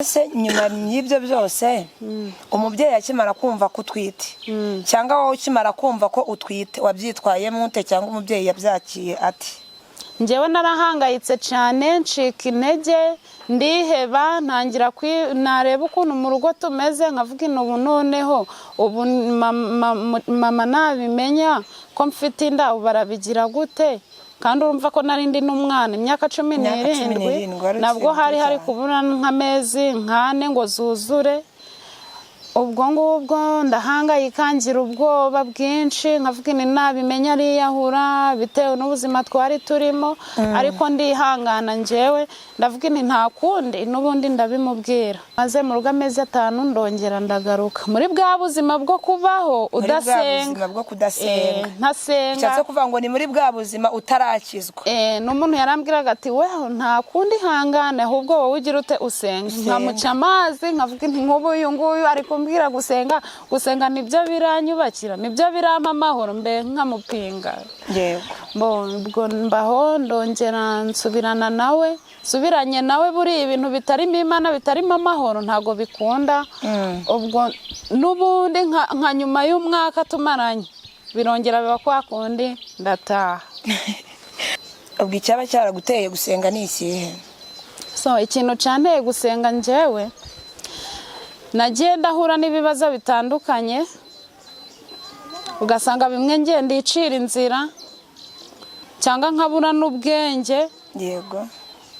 Se nyuma y'ibyo byose umubyeyi akimara kumva ko utwite cyangwa wowe ukimara kumva ko utwite wabyitwayemo ute cyangwa umubyeyi yabyakiye ati? Njyewe narahangayitse cyane ncika intege ndiheba ntangira nareba ukuntu mu rugo tumeze nkavuga ubu noneho ubu mama nabimenya ko mfite inda barabigira gute kandi urumva ko narindi n'umwana imyaka 17 nabwo hari kubura nk'amezi nkane ngo zuzure ubwo ngubwo ndahangayika ngira ubwoba bwinshi nkavuga nabimenya ariyahura bitewe n'ubuzima twari turimo ariko ndihangana njyewe ndavuga nta kundi n'ubundi ndabimubwira maze mu rugo amezi 5 ndongera ndagaruka muri bwa buzima bwo kubaho udasenga ntasenga cyase kuvuga ngo ni muri bwa buzima utarakizwa n'umuntu yarambwiraga ati weho nta kundi hangane ahubwo wowe ugira ute usenga nkamuca amazi nkavuga nk'ubu uyu nguyu ariko mbwira gusenga nibyo biranyubakira nibyo birampa amahoro mbe nkamupinga yego ubwo mbaho ndongera nsubiranye nawe buri ibintu bitarimo Imana bitarimo amahoro ntago bikunda ubwo n'ubundi nka nyuma y'umwaka tumaranye birongera biba kwa kundi ndataha. Ubwo icyaba cyaraguteye gusenga ni ikihe? Ikintu cyanteye gusenga njyewe nagiye ndahura n'ibibazo bitandukanye ugasanga bimwe ngenda icira inzira cyangwa nkabura n'ubwenge yego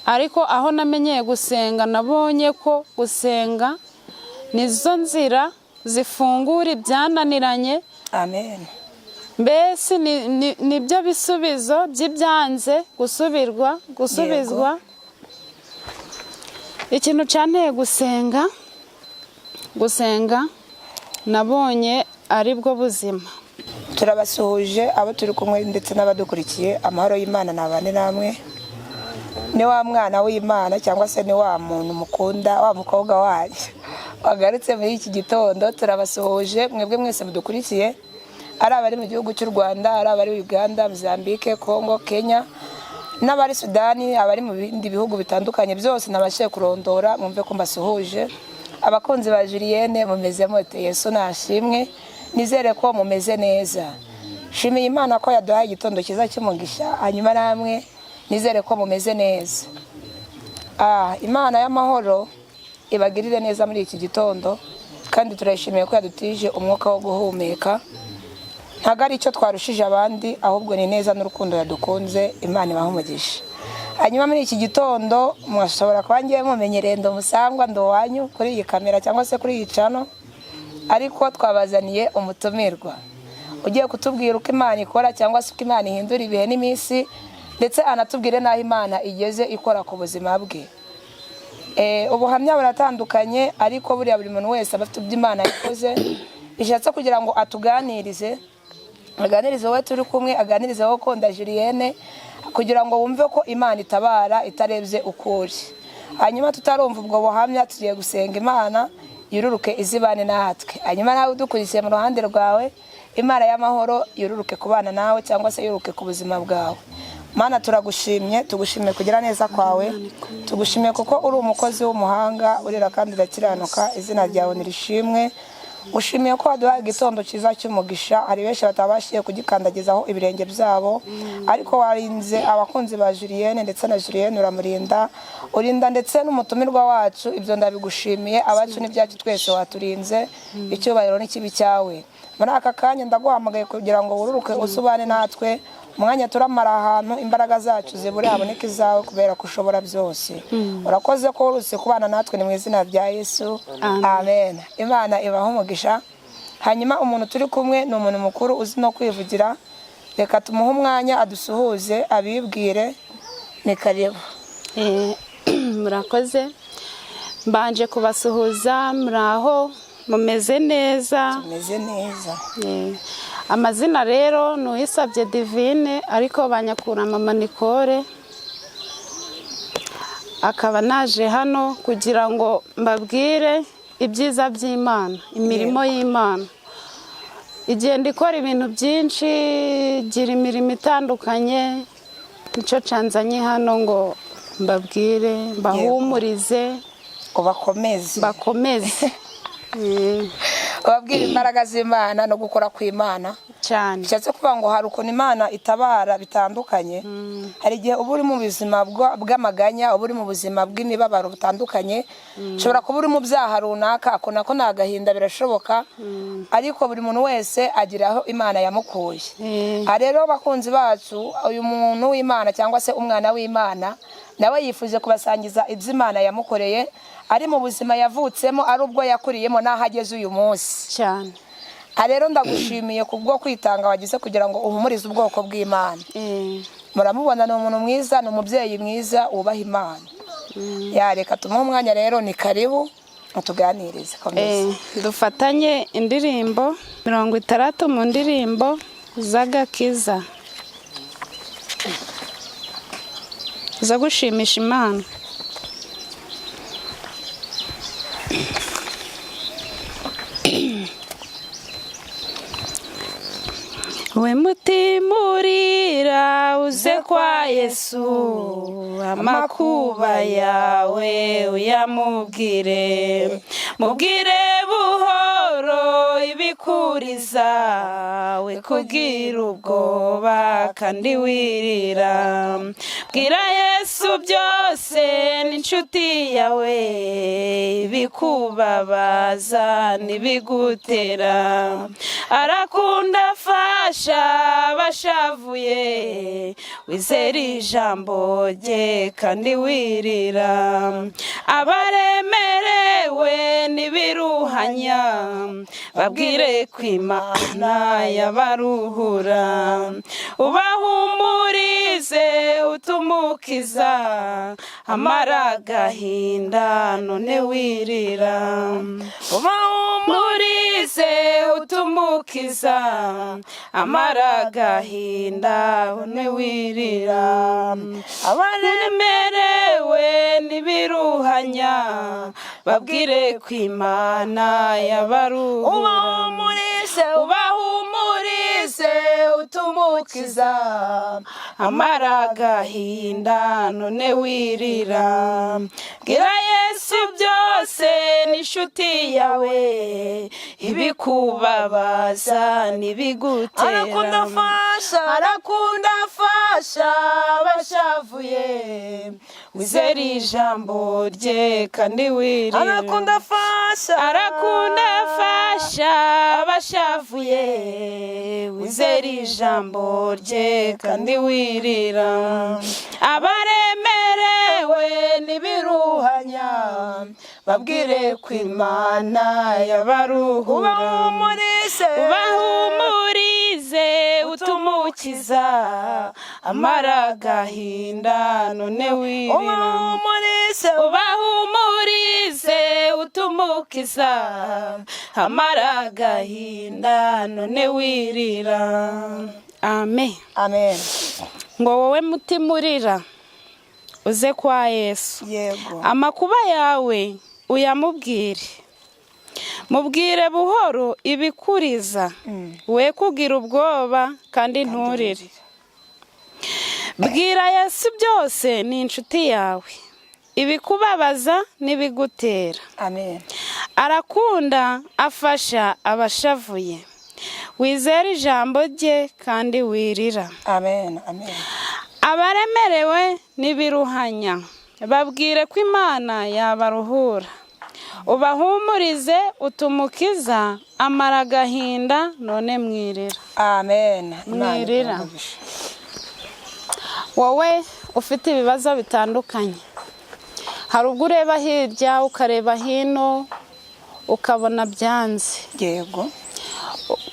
ariko aho namenyeye gusenga nabonye ko gusenga nizo nzira zifungura ibyananiranye. Amen. Mbese nibyo bisubizo by'ibyanze gusubizwa. Ikintu cyanteye gusenga nabonye ari bwo buzima. Turabasuhuje abo turi kumwe ndetse n'abadukurikiye, amahoro y'Imana nabane namwe. Ni wa mwana w'Imana cyangwa se ni wa muntu mukunda wa mukobwa wanyu wagarutse muri iki gitondo. Turabasuhuje mwebwe mwese mudukurikiye, ari abari mu gihugu cy'u Rwanda, ari abari Uganda, Mozambique, Congo, Kenya n'abari Sudani, abari mu bindi bihugu bitandukanye byose nabashiye kurondora. Mwumve ko mbasuhuje. Abakunzi ba Julienne mumeze mote, Yesu nashimwe, nizere ko mumeze neza. Shimiye Imana ko yaduhaye igitondo cyiza cy'umugisha, hanyuma namwe nizere ko mumeze neza. Imana y'amahoro ibagirire neza muri iki gitondo, kandi turayishimiye ko yadutije umwuka wo guhumeka. Ntago ari icyo twarushije abandi, ahubwo ni neza n'urukundo yadukunze. Imana ibahumugisha. Hanyuma muri iki gitondo mwashobora kuba ngiye mumenyereye ndo musangwa ndo wanyu kuri iyi kamera cyangwa se kuri iyi channel, ariko twabazaniye umutumirwa ugiye kutubwira uko Imana ikora cyangwa se uko Imana ihindura ibihe n'iminsi, ndetse anatubwire naho Imana igeze ikora ku buzima bwe. Ubuhamya buratandukanye, ariko buri muntu wese abafite iby'Imana yakoze ishatse kugira ngo atuganirize, aganirize wowe turi kumwe, aganirize wowe konda Julienne, kugira ngo wumve ko Imana itabara itarebye ukuri. Hanyuma tutarumva ubwo buhamya tugiye gusenga Imana yururuke izibane natwe. Hanyuma nawe udukurikiye mu ruhande rwawe, Imana y'amahoro yururuke kubana nawe cyangwa se yururuke ku buzima bwawe. Mana turagushimye, tugushimiye kugira neza kwawe, tugushimiye kuko uri umukozi w'umuhanga, urira kandi urakiranuka. Izina ryawe nirishimwe. Ushimiye ko waduhaye igitondo cyiza cy'umugisha. Hari benshi batabashiye kugikandagizaho ibirenge byabo, ariko warinze abakunzi ba Julienne ndetse na Julienne uramurinda, urinda ndetse n'umutumirwa wacu. Ibyo ndabigushimiye. Abacu n'ibyacu twese waturinze, icyubahiro n'ikibi cyawe. Muri aka kanya ndaguhamagaye kugira ngo wururuke usubane natwe. Umwanya turamara ahantu imbaraga zacu zibure haboneka izawe, kubera ko ushobora byose. Urakoze ko urutse kubana natwe, ni mu izina rya Yesu. Amen. Imana ibaho umugisha. Hanyuma umuntu turi kumwe ni umuntu mukuru uzi no kwivugira. Reka tumuhe umwanya adusuhuze, abibwire. Ni karibu. Murakoze. Mbanje kubasuhuza, muraho mumeze neza? Tumeze neza. Amazina rero Nuwisabye Divine, ariko banyakura Mama Nicole. Akaba naje hano kugira ngo mbabwire ibyiza by'Imana, imirimo y'Imana. Igenda ikora ibintu byinshi, gira imirimo itandukanye. Nicyo canzanye hano ngo mbabwire, mbahumurize. ngo bakomeze babwira imbaraga z'Imana no gukora kw'Imana cyane. bishatse kuvuga ngo hari ukuntu Imana itabara bitandukanye. Hari igihe uba uri mu buzima bw'amaganya, uba uri mu buzima bw'imibabaro butandukanye, ushobora kuba uri mu byaha runaka, ako nako ni agahinda, birashoboka, ariko buri muntu wese agira aho Imana yamukuye. Rero bakunzi bacu, uyu muntu w'Imana cyangwa se umwana w'Imana nawe yifuje kubasangiza ibyo Imana yamukoreye, ari mu buzima yavutsemo, ari ubwo yakuriyemo n'aho ageze uyu munsi cyane. Rero ndagushimiye kubwo kwitanga wagize kugira ngo uhumurize ubwoko bw'Imana. Muramubona ni umuntu mwiza, ni umubyeyi mwiza wubaha Imana. Reka tumuhe umwanya rero, ni karibu utuganirize. Dufatanye indirimbo 60 mu ndirimbo z'agakiza zo gushimisha Imana. We mutima urira uze kwa Yesu, amakuba yawe uyamubwire, mubwire buhoro ibikuriza, we kugira ubwoba kandi wirira. Bwira Yesu byose n'inshuti yawe, ibikubabaza n'ibigutera, arakunda afasha abashavuye, wizera ijambo rye kandi wirira. Abaremerewe n'ibiruhanya, babwire ko Imana yabaruhura, ubahumurize utumukiza, amara agahinda none wirira. Ubahumurize utumukiza, amara agahinda none wirira. Abaremerewe n'ibiruhanya, babwire ko Imana yabaruhura, ubahumurize utumukiza, amara agahinda none wirira. Bwira Yesu byose n'inshuti yawe, ibikubabaza n'ibigutera, arakunda afasha abashavuye, wizera ijambo rye kandi wirira. Arakunda afasha abashavuye, wizera ijambo rye kandi wirira. Abaremerewe n'ibiruhanya, babwire ko Imana yabaruhura, ubahumurize utumukiza, amara agahinda none wirira. Ubahumurize utumukiza, amara agahinda none wirira. Amen. Ngo wowe mutima urira uze kwa Yesu, amakuba yawe uyamubwire, mubwire buhoro ibikuriza, we kugira ubwoba kandi nturire. Bwira Yesu byose ni inshuti yawe, ibikubabaza n'ibigutera, arakunda afasha abashavuye, wizera ijambo rye kandi wirira. Abaremerewe n'ibiruhanya, babwire ko Imana yabaruhura, ubahumurize utumukiza, amara agahinda none mwirira. Mwirira. Wowe ufite ibibazo bitandukanye, hari ubwo ureba hirya ukareba hino ukabona byanze,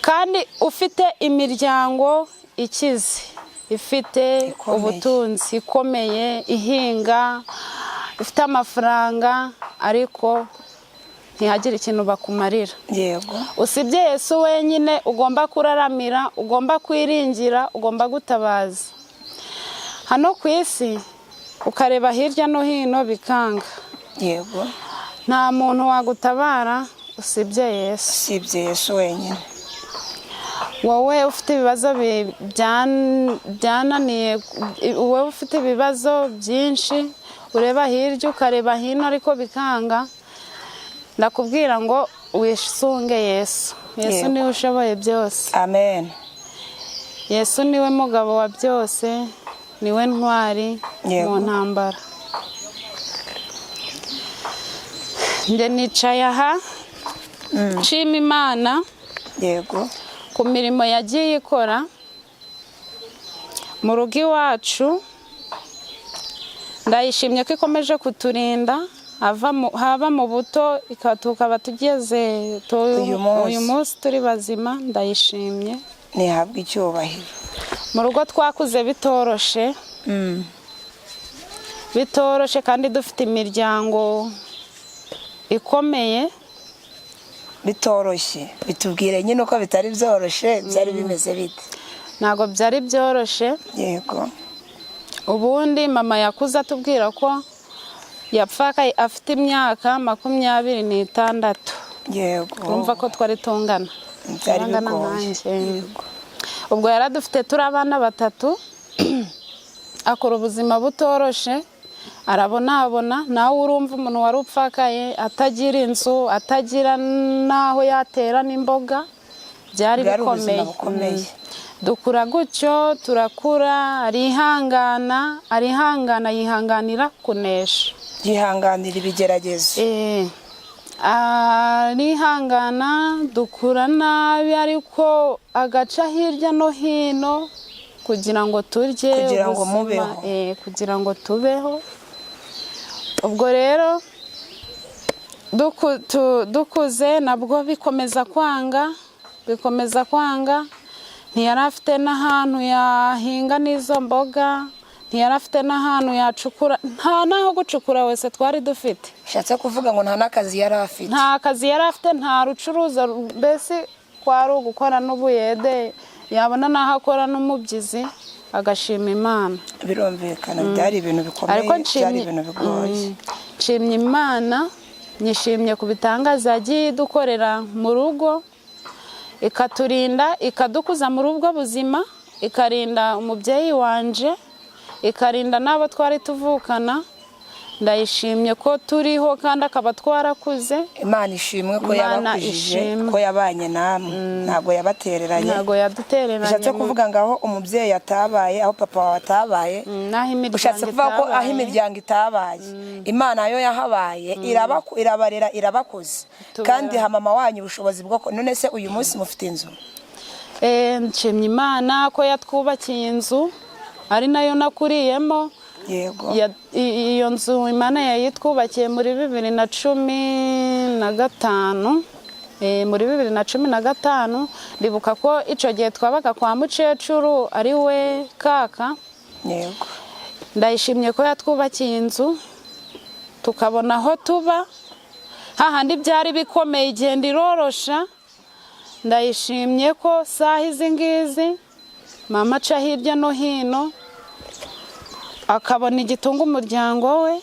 kandi ufite imiryango ikize, ifite ubutunzi, ikomeye, ihinga, ifite amafaranga, ariko ntihagire ikintu bakumarira. Usibye Yesu wenyine ugomba kuraramira, ugomba kwiringira, ugomba gutabaza. Hano ku isi ukareba hirya no hino bikanga, nta muntu wagutabara usibye Yesu wenyine. Wowe ufite ibibazo byananiye, wowe ufite ibibazo byinshi, ureba hirya ukareba hino ariko bikanga, ndakubwira ngo wisunge Yesu. Yesu Yego. niwe ushoboye byose. amen. Yesu niwe mugabo wa byose, niwe ntwari Yego. mu ntambara. Njye nicaye aha nshima Imana Yego. ku mirimo yagiye ikora mu rugo iwacu. Ndayishimye ko ikomeje kuturinda haba mu buto tukaba tugeze uyu munsi turi bazima. Ndayishimye, ntihabwe icyubahiro. mu rugo twakuze bitoroshe kandi dufite imiryango ikomeye. Bitoroshye, bitubwire nyine uko bitari byoroshye, byari bimeze bite? Ntabwo byari byoroshye. Yego. Ubundi mama yakuze atubwira ko yapfakaye afite imyaka 26. Yego. Urumva ko twari tungana. Byari bigoye. Ubwo yaradufite turi abana 3 akora ubuzima butoroshe, arabona nawe urumva umuntu wari upfakaye atagira inzu, atagira naho yatera n'imboga, byari bikomeye. Dukura gutyo turakura, yihanganira kunesha, yihanganira ibigeragezo. arihangana. Dukura nabi ariko agaca hirya no hino kugira ngo turye, kugira ngo mubeho, kugira ngo tubeho. Ubwo rero dukuze nabwo bikomeza kwanga. Ntiyari afite n'ahantu yahinga n'izo mboga, ntiyari afite n'ahantu yacukura, nta naho gucukura wese twari dufite. Shatse kuvuga ngo nta n'akazi yari afite. Nta kazi yari afite, nta rucuruza, mbese kwari ugukora n'ubuyede, yabona n'aho akora n'umubyizi agashima Imana. Birumvikana byari ibintu bikomeye, byari ibintu bigoye. Nshimye Imana, nyishimye ku bitangaza yagiye dukorera mu rugo, ikaturinda, ikadukuza muri ubwo buzima, ikarinda umubyeyi wanje, ikarinda n'abo twari tuvukana. Ndayishimye ko turiho kandi akaba twarakuze. Imana ishimwe ko yabakujije, ko yabanye namwe, ntabwo yabatereranye. Ntabwo yadutereranye. Ushatse kuvuga ngaho umubyeyi atabaye, aho papa wawe atabaye, ushatse kuvuga ko aho imiryango itabaye, Imana yo yahabaye, irabarera, irabakuze, kandi ha mama wanyu ubushobozi bwo none se uyu munsi mufite inzu. Nshimye Imana ko yatwubakiye inzu, ari nayo nakuriyemo. Yego. Iyo nzu Imana yayitwubakiye muri 2015. Muri 2015 ndibuka ko ico gihe twabaga kwa mukecuru ari we kaka. Yego. Ndayishimye ko yatwubakiye inzu tukabona aho tuba, hahandi byari bikomeye igenda irorosha. Ndayishimye ko saha izi ngizi mama aca hirya no hino akabona igitunga umuryango we,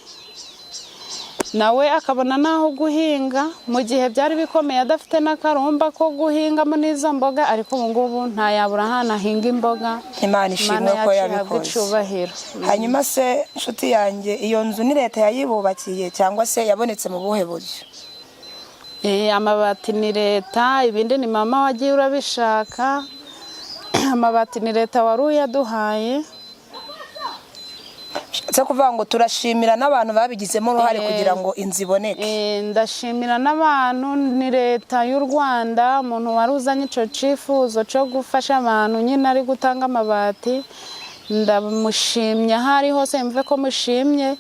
nawe akabona naho guhinga. Mu gihe byari bikomeye adafite n'akarumba ko guhingamo n'izo mboga, ariko ubu ngubu ntayabura ahantu ahinga imboga. Imana ishimwe ko yabikoze. Hanyuma se nshuti yanjye, iyo nzu ni leta yayibubakiye cyangwa se yabonetse mu buhe buryo? Amabati ni leta, ibindi ni mama wagiye urabishaka. Amabati ni leta wari uyaduhaye. Shatse kuvuga ngo turashimira n'abantu babigizemo uruhare kugira ngo inzu iboneke. Ndashimira n'abantu, ni leta y'u Rwanda, umuntu wari uzanye ico cifuzo cyo gufasha abantu nyine ari gutanga amabati. Ndamushimye ahari hose, mve ko mushimye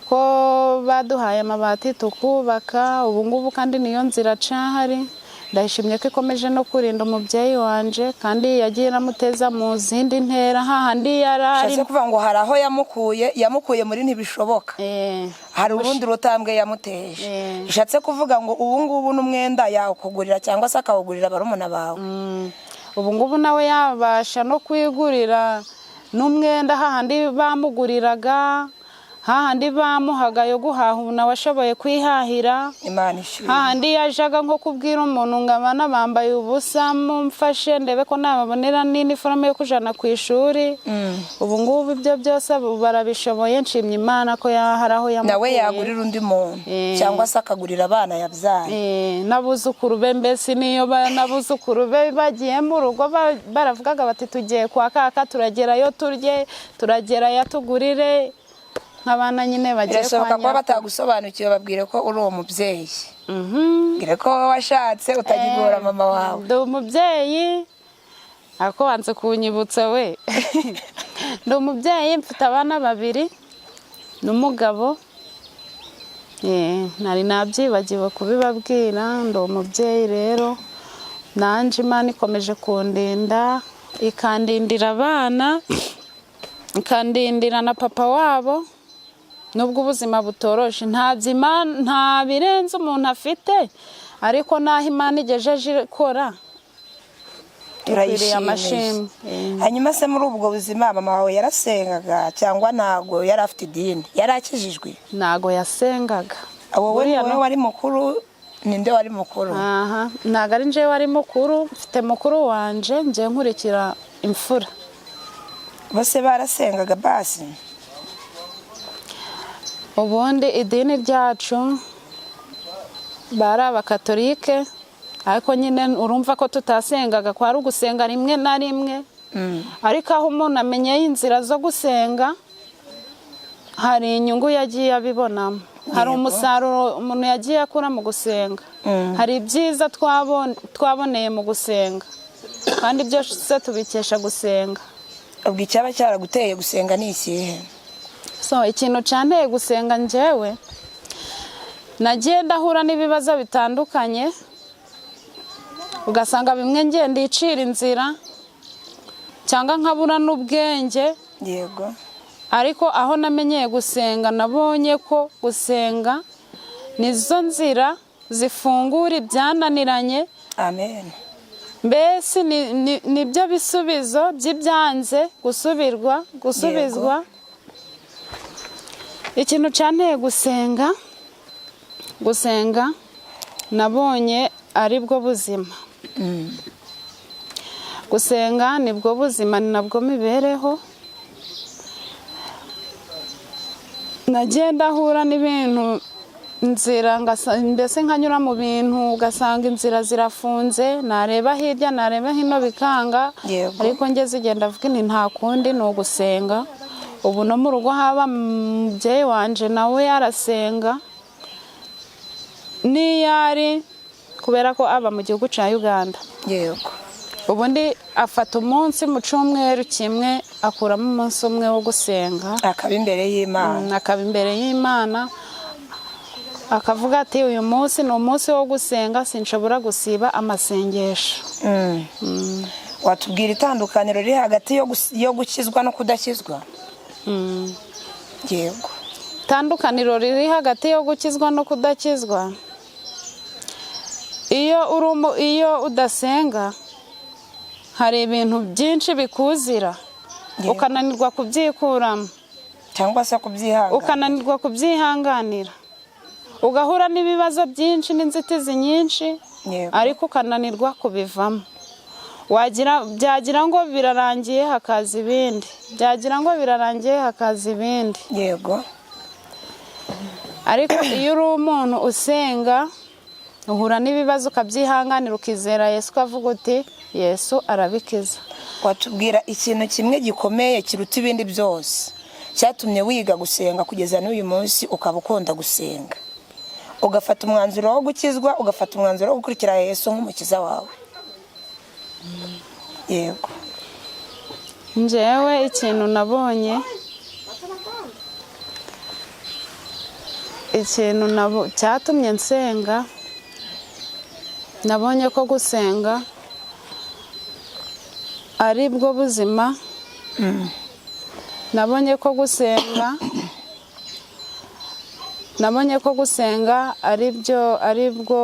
ko baduhaye amabati tukubaka ubu ngubu, kandi niyo nzira cahari. Ndashimye ko ikomeje no kurinda umubyeyi wanje, kandi yagiye namuteza mu zindi ntera hahandi yarari. Shatse kuvuga ngo hari aho yamukuye muri ntibishoboka, hari urundi rutambwe yamuteje. Shatse kuvuga ngo ubu ngubu n'umwenda yakugurira cyangwa se akawugurira barumuna bawe. Ubu ngubu nawe yabasha no kwigurira n'umwenda hahandi bamuguriraga, hahandi bamuhaga yo guhaha ubu nawe ashoboye kwihahira. Imana ishimwe. Hahandi yajaga nko kubwira umuntu ngo abana bambaye ubusa mumfashe ndebe ko nababonera n'iniforume yo kujana ku ishuri. Ubu ngubu ibyo byose barabishoboye, nshimye Imana ko hari aho yamukuye. Nawe yagurira undi muntu cyangwa se akagurira abana yabyaye. N'abuzukuru be, mbese niyo n'abuzukuru be bagiye mu rugo baravugaga bati tugiye kwa kaka, turagerayo turye, turagerayo tugurire. Nk'abana nyine bagiye kwa Birashoboka ko batagusobanukiwe, babwire ko uri umubyeyi. Mbwire ko washatse utagigora mama wawe. Ndi umubyeyi, ako wanze kunyibutsa we. Ndi umubyeyi, mfite abana 2 n'umugabo. Nari nabyibagiwe kubibabwira. Ndi umubyeyi rero, nanje Imana ikomeje kundinda, ikandindira abana, ikandindira na papa wabo. Nubwo ubuzima butoroshe, nta birenze umuntu afite, ariko naho Imana igejeje ikora turayishimiye. Hanyuma se muri ubwo buzima mama wawe yarasengaga cyangwa ntago yari afite idini? Yari akijijwe? Ntago yasengaga. Wowe wari mukuru? Ninde wari mukuru? Ntago ari nje wari mukuru, mfite mukuru wanje, nje nkurikira imfura. Bose barasengaga basi? Ubundi idini ryacu bari abakatolike, ariko nyine urumva ko tutasengaga, kwari ugusenga rimwe na rimwe. Ariko aho umuntu amenyeye inzira zo gusenga, hari inyungu yagiye abibonamo, hari umusaruro umuntu yagiye akura mu gusenga, hari ibyiza twaboneye mu gusenga, kandi byose tubikesha gusenga. Ubwo icyaba cyaraguteye gusenga ni ikihe? Ikintu cyanteye gusenga njyewe, nagiye ndahura n'ibibazo bitandukanye, ugasanga bimwe ngiye ndicira inzira cyangwa nkabura n'ubwenge. Yego. Ariko aho namenyeye gusenga, nabonye ko gusenga nizo nzira zifungura ibyananiranye. Amen. Mbese nibyo bisubizo by'ibyanze gusubizwa. Ikintu cyanteye gusenga nabonye ari bwo buzima. Gusenga nibwo buzima, ni nabwo mibereho. Nagenda ahura n'ibintu inzira, mbese nkanyura mu bintu ugasanga inzira zirafunze, nareba hirya nareba hino bikanga. Ariko ngeze igenda avuga ni nta kundi, ni ugusenga. Ubu no mu rugo haba umubyeyi wanje nawe yarasenga, niyari kubera ko aba mu gihugu cya Uganda. Yego. Ubundi afata umunsi mu cyumweru kimwe, akuramo umunsi umwe wo gusenga, akaba imbere y'Imana, akavuga ati uyu munsi ni umunsi wo gusenga, sinshobora gusiba amasengesho. Watubwira itandukaniro riri hagati yo gukizwa no kudakizwa? Yego. Itandukaniro riri hagati yo gukizwa no kudakizwa, iyo udasenga hari ibintu byinshi bikuzira, ukananirwa kubyikuramo cyangwa se kubyihanganira, ukananirwa kubyihanganira, ugahura n'ibibazo byinshi n'inzitizi nyinshi, ariko ukananirwa kubivamo. Byagira ngo birarangiye hakaza ibindi, Yego. Ariko iyo uri umuntu usenga, uhura n'ibibazo ukabyihanganira, ukizera Yesu, ukavuga uti Yesu arabikiza. Watubwira ikintu kimwe gikomeye kiruta ibindi byose cyatumye wiga gusenga kugeza n'uyu munsi ukaba ukunda gusenga, ugafata umwanzuro wo gukizwa, ugafata umwanzuro wo gukurikira Yesu nk'umukiza wawe? Yego. Njyewe ikintu nabonye, cyatumye nsenga, nabonye ko gusenga ari bwo buzima. Nabonye ko gusenga ari bwo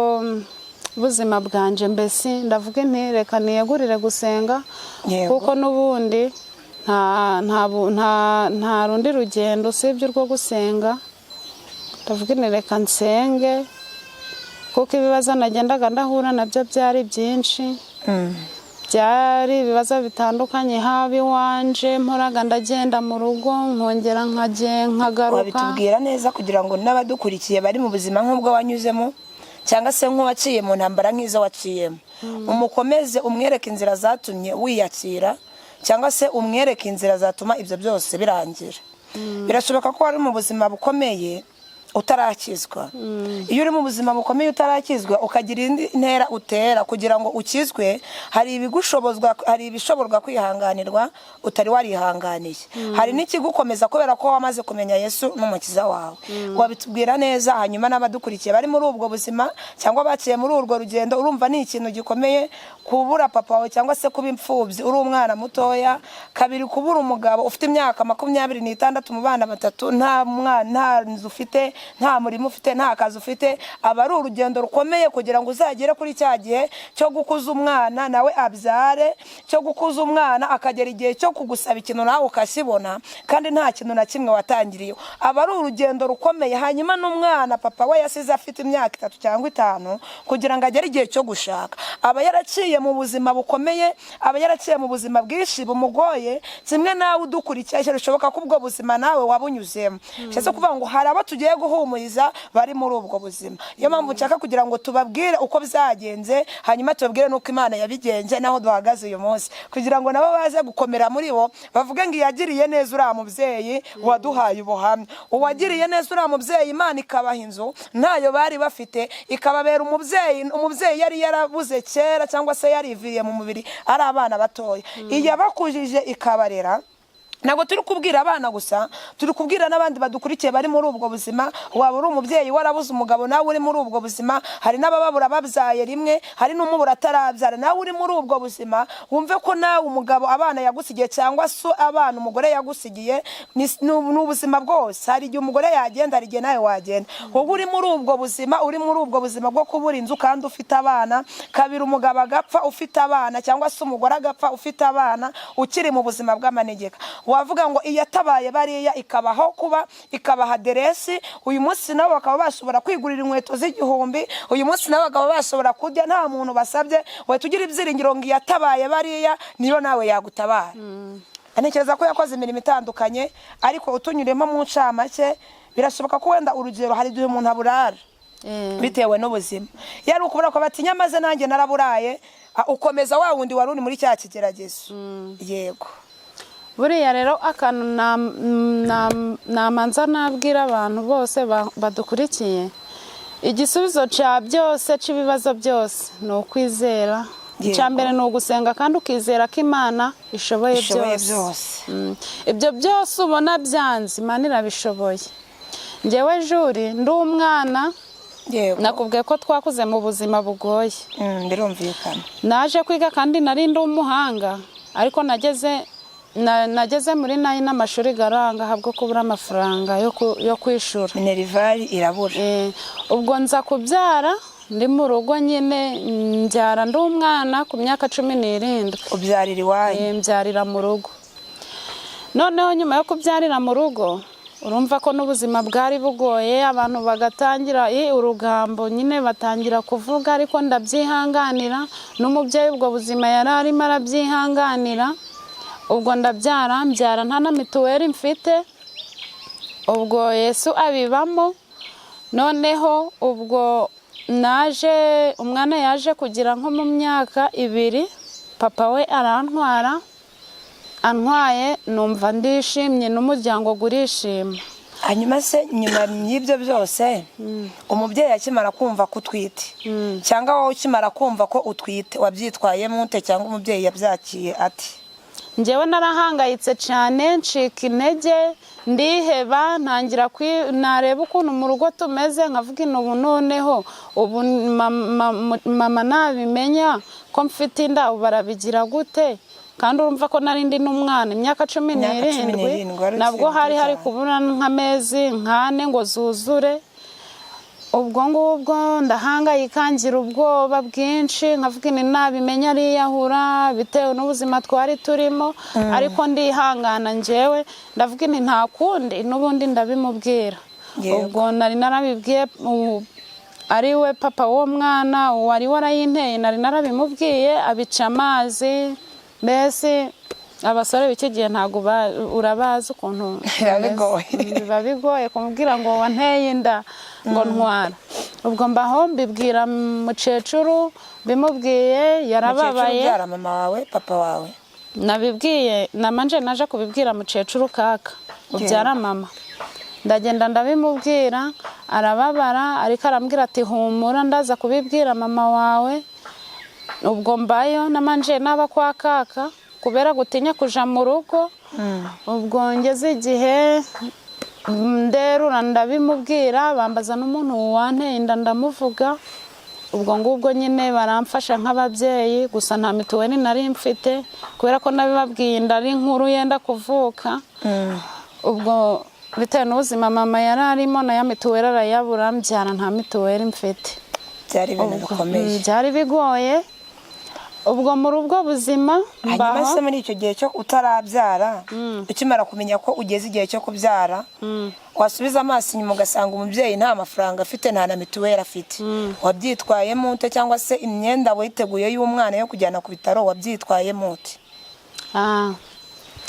buzima bwanje. Mbese ndavuga nti reka niyegurire gusenga, kuko n'ubundi nta rundi rugendo usibye urwo gusenga. Ndavuga nti reka nsenge kuko ibibazo nagendaga ndahura nabyo byari byinshi. Byari ibibazo bitandukanye, haba iwanje mporaga ndagenda mu rugo nkongera nkagaruka. Wabitubwira neza kugira ngo n'abadukurikiye bari mu buzima nk'ubwo wanyuzemo cyangwa se nk'uwaciye mu ntambara nk'izo waciyemo, umukomeze umwereke inzira zatumye wiyakira cyangwa se umwereke inzira zatuma ibyo byose birangira. Birashoboka ko wari mu buzima bukomeye utarakizwa. Iyo uri mu buzima bukomeye utarakizwa ukagira indi ntera utera kugira ngo ukizwe, hari ibishoborwa kwihanganirwa utari warihanganiye. Hari n'ikigukomeza kubera ko wamaze kumenya Yesu n'umukiza wawe. Wabitubwira neza, hanyuma n'abadukurikiye bari muri ubwo buzima cyangwa baciye muri urwo rugendo. Urumva ni ikintu gikomeye kubura papa wawe cyangwa se kuba imfubyi uri umwana mutoya. Kabiri, kubura umugabo ufite imyaka 26 mu bana 3, nta nzu ufite, nta murimo ufite, nta kazi ufite. Aba ari urugendo rukomeye kugira ngo uzagere kuri cya gihe cyo gukuza umwana nawe abyare, cyo gukuza umwana akagera igihe cyo kugusaba ikintu nawe ukakibona kandi nta kintu na kimwe watangiriye. Aba ari urugendo rukomeye. Hanyuma n'umwana papa we yasize afite imyaka 3 cyangwa 5 kugira ngo agere igihe cyo gushaka. Aba yaraciye mu buzima bukomeye, aba yaraciye mu buzima bwinshi bumugoye. Kimwe nawe udukurikiye bishoboka ko ubwo buzima nawe wabunyuzemo. Cyese kuvuga ngo hari abo tugiye guhumuriza bari muri ubwo buzima. Iyo mpamvu nshaka kugira ngo tubabwire uko byagenze, hanyuma tubabwire nuko Imana yabigenje naho duhagaze uyu munsi, kugira ngo nabo baze gukomera muri bo bavuge ngo yagiriye neza uriya mubyeyi waduhaye ubuhamya. Uwagiriye neza uriya mubyeyi Imana ikabaha inzu ntayo bari bafite, ikababera umubyeyi yari yarabuze kera cyangwa se yariviriye mu mubiri ari abana batoya. Iyabakujije ikabarera. Ntabwo turi kubwira abana gusa, turi kubwira n'abandi badukurikiye bari muri ubwo buzima. Waba uri umubyeyi warabuze umugabo nawe uri muri ubwo buzima, hari n'abababura babyaye rimwe, hari n'umubura atarabyara nawe uri muri ubwo buzima. Wumve ko nawe umugabo abana yagusigiye cyangwa se abana umugore yagusigiye ni ubuzima bwose. Hari igihe umugore yagenda, hari igihe nawe wagenda. Wowe uri muri ubwo buzima, uri muri ubwo buzima bwo kubura inzu kandi ufite abana. Kabiri, umugabo agapfa ufite abana cyangwa se umugore agapfa ufite abana, ukiri mu buzima bw'amanegeka. Wavuga ngo iyatabaye bariya ikabaho kuba, ikabaha aderesi. Uyu munsi nabo bakaba bashobora kwigurira inkweto z'igihumbi, uyu munsi nabo bakaba bashobora kurya nta muntu basabye. We tugira ibyiringiro ngo iyatabaye bariya niyo nawe yagutabara. Anekereza ko yakoze imirimo itandukanye, ariko utunyuremo mu ncamake birashoboka ko wenda urugero hari igihe umuntu aburara bitewe n'ubuzima. Yari ukubura ko batinya maze nanjye naraburaye, ukomeza wa wundi wari uri muri cya kigeragezo. Yego. Buriya rero akantu namanza nabwira abantu bose badukurikiye, igisubizo cya byose cy'ibibazo byose ni ukwizera. Icya mbere ni ugusenga kandi ukizera ko Imana ishoboye byose. Ibyo byose ubona byanze, Imana irabishoboye. Njyewe Juri ndi umwana, nakubwiye ko twakuze mu buzima bugoye. Birumvikana. Naje kwiga kandi nari ndi umuhanga, ariko nageze muri nayi n'amashuri garanga habwo kubura amafaranga yo kwishura. Minerval irabura. Ubwo nza kubyara ndi mu rugo nyine, mbyara ndi umwana ku myaka 17. Ubyarira iwanyu? Mbyarira mu rugo. Noneho nyuma yo kubyarira mu rugo, urumva ko n'ubuzima bwari bugoye, abantu bagatangira urugambo nyine batangira kuvuga, ariko ndabyihanganira. N'umubyeyi ubwo buzima yari arimo arabyihanganira. Ubwo mbyara nta na mituweli mfite. Ubwo Yesu abibamo. Noneho ubwo umwana yaje kugira nko mu myaka 2, papa we arantwara. Antwaye numva ndishimye n'umuryango gurishima. Hanyuma se nyuma y'ibyo byose umubyeyi akimara kumva ko utwite cyangwa wowe ukimara kumva ko utwite, wabyitwayemo ute cyangwa umubyeyi yabyakiye ati? Njyewe narahangayitse cyane, ncika intege, ndiheba, ntangira nareba ukuntu mu rugo tumeze, nkavuga ubu noneho ubu mama nabimenya ko mfite inda barabigira gute? Kandi urumva ko narindi n'umwana imyaka 17, nabwo hari kubura nk'amezi 4 ngo zuzure. ubwo ngubwo ndahangayika ngira ubwoba bwinshi nkavuga ni nabimenya ariyahura bitewe n'ubuzima twari turimo ariko ndihangana njyewe ndavuga ni nta kundi n'ubundi ndabimubwira. Ubwo nari narabibwiye ari we papa w'uwo mwana wari warayinteye nari narabimubwiye abica amazi. Mbese abasore b'iki gihe ntabwo urabazi ukuntu biba bigoye kumubwira ngo wanteye inda ngo ntwara. Ubwo mbaho mbibwira mukecuru bimubwiye yarababaye. Mukecuru mama wawe papa wawe? Nabibwiye namanje naje kubibwira mukecuru kaka ubyara mama. Ndagenda ndabimubwira arababara ariko arambwira ati humura ndaza kubibwira mama wawe. Ubwo mbayo namanje naba kwa kaka kubera gutinya kuja mu rugo. Ubwo ngeze igihe nderura ndabimubwira bambaza n'umuntu wanteye inda ndamuvuga. Ubwo ngubwo nyine baramfasha nk'ababyeyi gusa nta mituweli nari mfite kubera ko nabibabwiye inda ari nkuru yenda kuvuka. Ubwo bitewe n'ubuzima mama yari arimo na ya mituweli arayabura mbyara nta mituweli mfite. Byari ibintu bikomeye. Byari bigoye. Ubwo muri ubwo buzima hanyuma se muri icyo gihe cyo utarabyara ukimara kumenya ko ugeze igihe cyo kubyara wasubiza amaso inyuma ugasanga umubyeyi nta mafaranga afite nta na mituweli afite, wabyitwayemo ute? Cyangwa se imyenda witeguye y'umwana yo kujyana ku bitaro wabyitwayemo ute?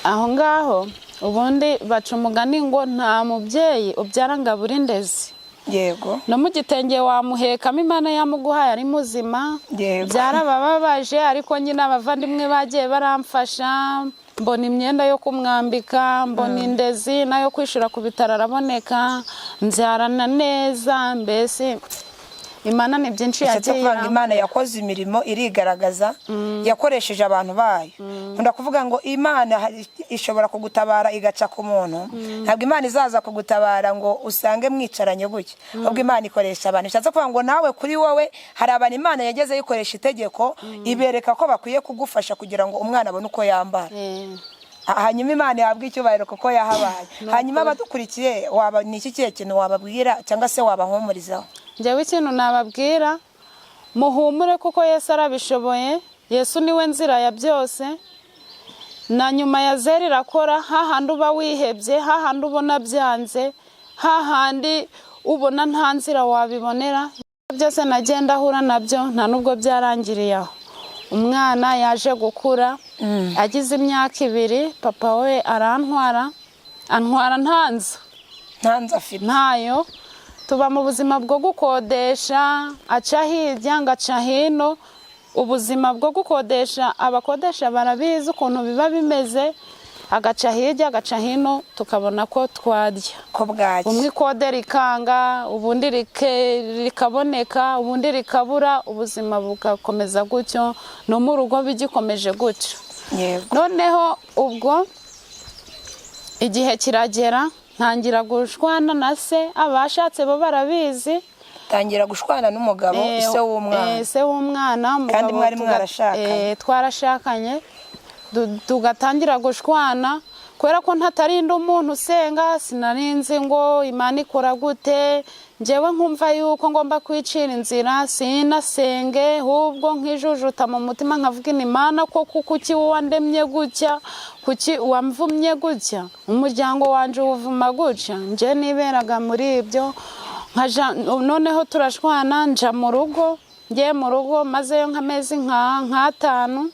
Aho ngaho ubundi baca umugani ngo nta mubyeyi ubyara ngo abure indezi. Yego. No mu gitenge wamuhekamo Imana yamuguhaye ari muzima. Byarabababaje ariko nyine abavandimwe bagiye baramfasha mbona imyenda yo kumwambika mbona indezi nayo kwishura ku bitaro araboneka mbyarana neza. Mbese Imana ni byinshi yagiye. Imana yakoze imirimo irigaragaza yakoresheje abantu bayo. Ndakuvuga ngo Imana ishobora kugutabara igaca ku muntu. Ntabwo Imana izaza kugutabara ngo usange mwicaranye gutya. Ubwo Imana ikoresha abantu. Bishatse kuvuga ngo nawe kuri wowe hari abantu Imana yageze yikoresha itegeko ibereka ko bakwiye kugufasha kugira ngo umwana abone uko yambara. Hanyuma Imana yabwiye icyubahiro kuko yahabaye. Hanyuma abadukurikiye waba ni iki kihe kintu wababwira cyangwa se wabahumurizaho? Njyewe ikintu nababwira muhumure kuko Yesu arabishoboye. Yesu niwe nzira ya byose. Na nyuma ya zeri irakora hahandi uba wihebye hahandi ubona byanze hahandi ubona nta nzira wabibonera. Byose nagenda ahura nabyo nta nubwo byarangiriye aho. Umwana yaje gukura agize imyaka 2 papa we arantwara ntanza afite ntayo. Tuba mu buzima bwo gukodesha aca hirya ngaca hino. Ubuzima bwo gukodesha abakodesha barabizi ukuntu biba bimeze. Agaca hirya agaca hino tukabona ko twarya ko bwaki. Umwe ikode rikanga ubundi rikaboneka ubundi rikabura. Ubuzima bugakomeza gutyo no mu rugo bigikomeje gutyo. Noneho ubwo igihe kiragera ntangira gushwana na se. Abashatse bo barabizi. Tangira gushwana n'umugabo ise w'umwana. Ise w'umwana kandi mwari mwarashakanye. Twarashakanye tugatangira gushwana kubera ko ntatarinda umuntu usenga. Sinarinzi ngo Imana ikora gute. Njyewe nkumva yuko ngomba kwicira inzira sinasenge ahubwo nkijujuta mu mutima nkavuga Imana ko kuki wandemye gutya kuki wamvumye gutya umuryango wanje uvuma gutya. Nje niberaga muri ibyo noneho turashwana nja mu rugo. Ngiye mu rugo mazeyo nk'amezi nka 5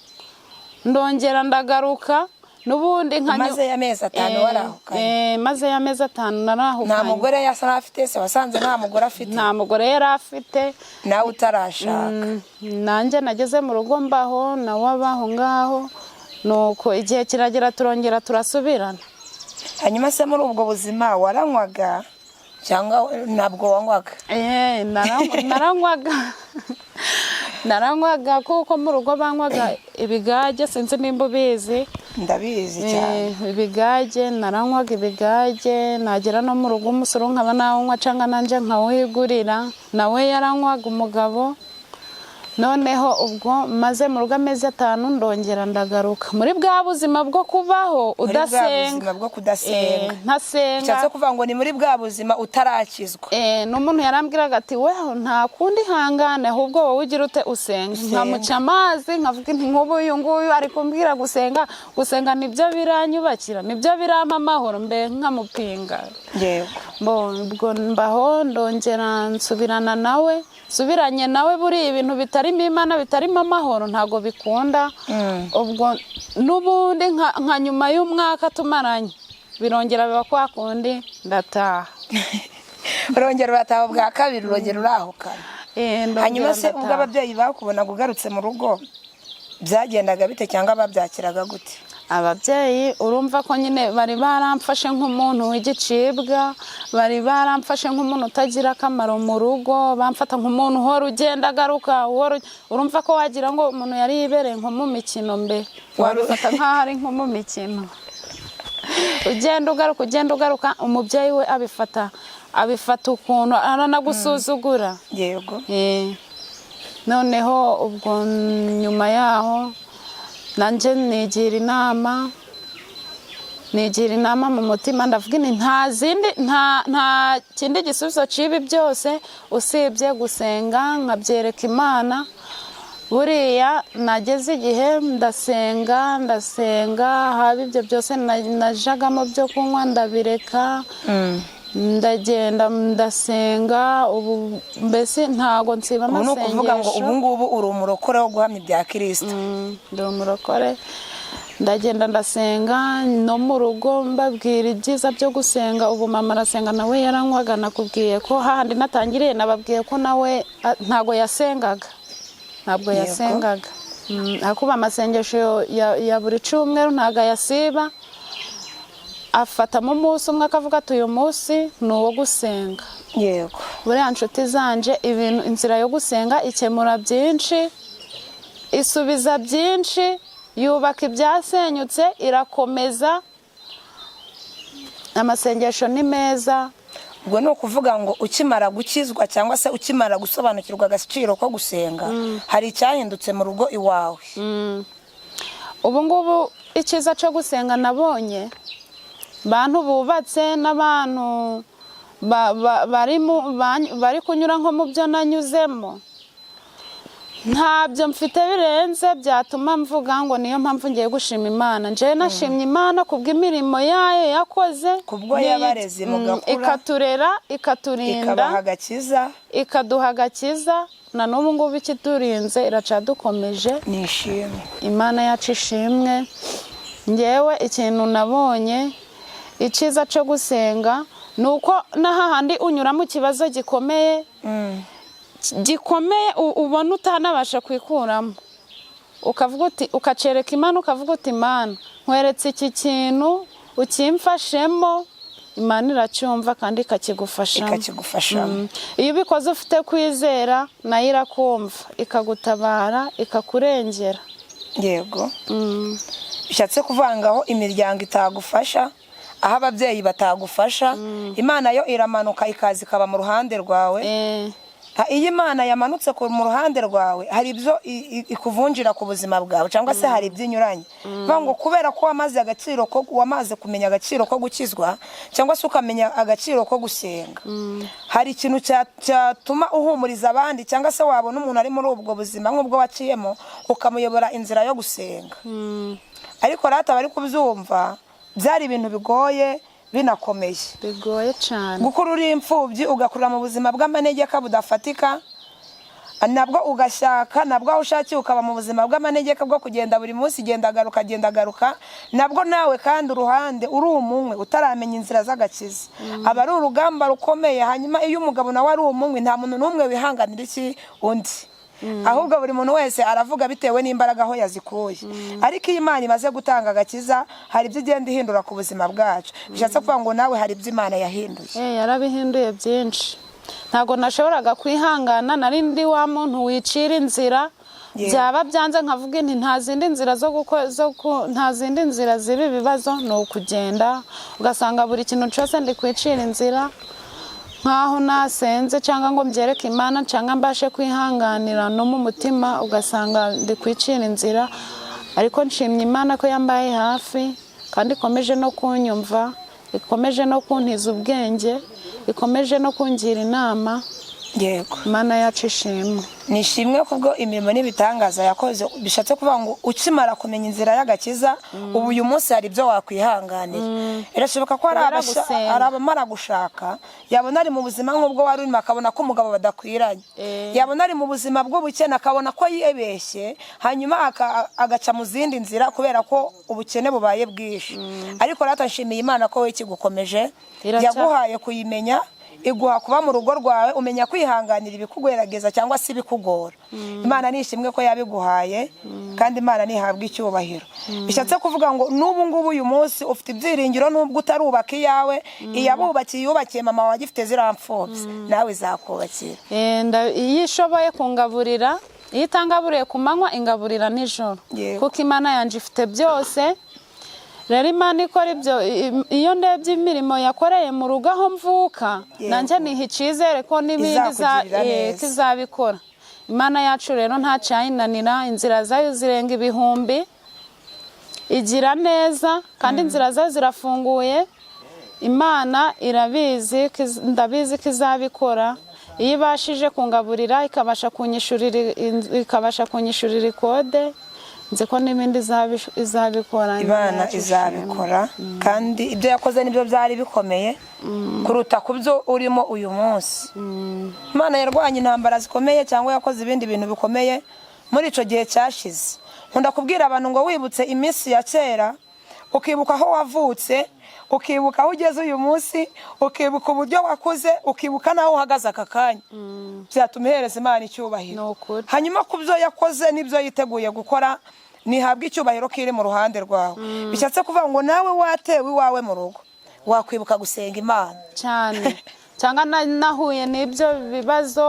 ndongera ndagaruka nubundi maze y'amezi 5 warahukanye. Maze y'amezi 5 narahukanye. Nta mugore yasa afite se? Wasanze nta mugore afite? Nta mugore yari afite. Nawe utarashaka? Nanjye nageze mu rugo mbaho nawe abaho ngaho. Nuko igihe kiragera turongera turasubirana. Hanyuma se muri ubwo buzima waranywaga cyangwa ntabwo wanywaga? Naranywaga kuko mu rugo banywaga ibigage. Sinzi nimba ubizi. Ndabizi cyane. Ibigage naranywaga ibigage. Nagera no mu rugo umusoro nkaba nawunywa cyangwa nanje nkawigurira. Nawe yaranywaga umugabo. noneho ubwo maze mu rugo amezi 5 ndongera ndagaruka muri bwa buzima bwo kubaho udasenga, ntasenga. Cyatse kuvuga ngo ni muri bwa buzima utarakizwa. N'umuntu yarambwiraga ati weho nta kundi hangane ahubwo wowe ugira ute usenga. Nkamuca amazi nkavuga nti nk'ubu uyu nguyu ari kumbwira gusenga nibyo biranyubakira, nibyo birampa amahoro, mbe nkamupinga. Yego. Ubwo mbaho ndongera nsubiranye nawe buri ibintu bitarimo Imana bitarimo amahoro ntago bikunda. Ubwo n'ubundi nka nyuma y'umwaka tumaranye birongera biba kwa kundi ndataha. Urongera urataha bwa kabiri, urongera urahukana. Hanyuma se ubwo ababyeyi bakubona gugarutse mu rugo byagendaga bite cyangwa babyakiraga gute? Ababyeyi urumva ko nyine bari baramfashe nk'umuntu w'igicibwa, bari baramfashe nk'umuntu utagira akamaro mu rugo, bamfata nk'umuntu uhora ugenda agaruka, urumva ko wagira ngo umuntu yari yibereye nko mu mikino, mbe wabifata nk'aho ari nko mu mikino. Ugenda ugaruka, umubyeyi we abifata ukuntu aranagusuzugura. Yego. Noneho ubwo nyuma yaho nanje nigira inama mu mutima, ndavuga nta kindi gisubizo cibi byose usibye gusenga nkabyereka Imana. Buriya nageze igihe ndasenga haba ibyo byose najagamo byo kunywa ndabireka, ndagenda ndasenga. Ubu mbese ntago nsiba amasengesho. Ubu nukuvuga ngo ubu ngubu uri umurokore wo guhamya ibya Kristo. Ndi umurokore, ndagenda ndasenga no mu rugo mbabwira ibyiza byo gusenga. Ubu mama arasenga nawe yaranywaga, nakubwiye ko hahandi natangiriye nababwiye ko nawe ntago yasengaga. Akuba amasengesho ya buri cyumweru ntago yasiba, afatamo umunsi umwe akavuga ati uyu munsi ni uwo gusenga. Yego. Buriya nshuti zanje inzira yo gusenga ikemura byinshi, isubiza byinshi, yubaka ibyasenyutse, irakomeza. Amasengesho ni meza. Ubwo ni ukuvuga ngo ukimara gukizwa cyangwa se ukimara gusobanukirwa agaciro ko gusenga, hari icyahindutse mu rugo iwawe. Ubu ngubu icyiza cyo gusenga nabonye, bantu bubatse n'abantu bari kunyura nko mu byo nanyuzemo, ntabyo mfite birenze byatuma mvuga ngo niyo mpamvu ngiye gushima Imana. Nje nashimye Imana kubw'imirimo yayo yakoze, kubwo yabareze mugakura, ikaturera, ikaturinda, ikaduha agakiza. Na n'ubu ngubu ikiturinze iracadukomeje. Nishimwe Imana yacu ishimwe. Ngewe ikintu nabonye icyiza cyo gusenga nuko n'ahandi unyura mu kibazo gikomeye, ubona utanabasha kwikuramo, ukavuga uti, ukacereka Imana, ukavuga uti Imana nkweretse iki kintu ukimfashemo, Imana iracyumva kandi ikakigufashamo. Iyo ubikoze ufite kwizera nayo irakumva, ikagutabara, ikakurengera. Yego. Bishatse kuvangaho imiryango itagufasha, aho ababyeyi batagufasha, Imana yo iramanuka ikaza ikaba mu ruhande rwawe. Iyo Imana yamanutse mu ruhande rwawe, hari ibyo ikuvunjira ku buzima bwawe, cyangwa se hari iby'inyuranye. Ngo kubera ko wamaze kumenya agaciro ko gukizwa, cyangwa se ukamenya agaciro ko gusenga, hari ikintu cyatuma uhumuriza abandi, cyangwa se wabona umuntu ari muri ubwo buzima nk'ubwo waciyemo, ukamuyobora inzira yo gusenga. Ariko rata bari kubyumva byari ibintu bigoye, bigoye cyane. Gukura uri imfubyi ugakurira mu buzima bw'amanegeka budafatika, nabwo ugashaka, nabwo aho ushakiye ukaba mu buzima bw'amanegeka bwo kugenda buri munsi genda agaruka, nabwo nawe kandi uruhande uri umumwe utaramenya inzira z'agakiza. Aba ari urugamba rukomeye. Hanyuma iyo umugabo nawe ari umumwe, nta muntu n'umwe wihanganira iki undi, ahubwo buri muntu wese aravuga bitewe n'imbaraga aho yazikuye. Ariko iyo Imana imaze gutanga agakiza, hari ibyo igenda ihindura ku buzima bwacu. Bishatse kuvuga ngo nawe hari ibyo Imana yahinduye. Yarabihinduye byinshi. Ntago nashoboraga kwihangana, nari ndi wa muntu wicira inzira, byaba byanze nkavuga nti nta zindi nzira zibi bibazo, no kugenda ugasanga buri kintu cyose ndi kwicira inzira. nk'aho nasenze cyangwa ngo mbyereke Imana cyangwa mbashe kwihanganira no mu mutima ugasanga ndi kwicira inzira, ariko nshimye Imana ko yambaye hafi kandi ikomeje no kunyumva, ikomeje no kuntiza ubwenge, ikomeje no kungira inama. Yego, Imana yacu ishimwe. nishimwe kubwo imirimo n'ibitangaza yakoze. Bishatse kuvuga ngo ukimara kumenya inzira y'agakiza, ubu uyu munsi hari ibyo wakwihanganira. Irashoboka ko hari abamara gushaka, yabona ari mu buzima nk'ubwo wari urimo akabona ko umugabo badakwiranye, yabona ari mu buzima bw'ubukene akabona ko yibeshye, hanyuma agaca mu zindi nzira kubera ko ubukene bubaye bwinshi. Ariko rero nshimiye Imana ko we kigukomeje, yaguhaye kuyimenya, iguha kuba mu rugo rwawe, umenya kwihanganira ibikugerageza cyangwa se ibikugora. Imana nishimwe ko yabiguhaye, kandi Imana nihabwa icyubahiro. Bishatse kuvuga ngo n'ubu ngubu uyu munsi ufite ibyiringiro, nubwo utarubaka iyawe, iyabubakiye yubakiye mama wawe agifite ziramfobye, nawe izakubakira. Iyo ishoboye kungaburira, iyo itangaburiye ku manywa ingaburira nijoro, kuko Imana yanjye ifite byose. Rero Imana ikora ibyo. Iyo ndebye imirimo yakoreye mu rugo aho mvuka, nanjye niha icyizere ko n'ibindi izabikora. Imana yacu rero nta cyayinanira, inzira zayo zirenga ibihumbi, igira neza kandi inzira zayo zirafunguye. Imana irabizi, ndabizi ko izabikora. Iyo ibashije kungaburira ikabasha kunyishurira ikode, nzi ko n'ibindi izabikora. Imana izabikora, kandi ibyo yakoze nibyo byari bikomeye kuruta ku byo urimo uyu munsi. Imana yarwanya intambara zikomeye cyangwa yakoze ibindi bintu bikomeye muri icyo gihe cyashize. Nkunda kubwira abantu ngo wibutse iminsi ya kera, ukibuka aho wavutse, ukibuka aho ugeze uyu munsi, ukibuka uburyo wakuze, ukibuka naho uhagaze aka kanya, byatuma uhereza Imana icyubahiro. Hanyuma ku byo yakoze n'ibyo yiteguye gukora, nihabwa icyubahiro kiri mu ruhande rwawe. Bishatse kuvuga ngo nawe watewe iwawe mu rugo, wakwibuka gusenga Imana cyane. Cyangwa nahuye n'ibyo bibazo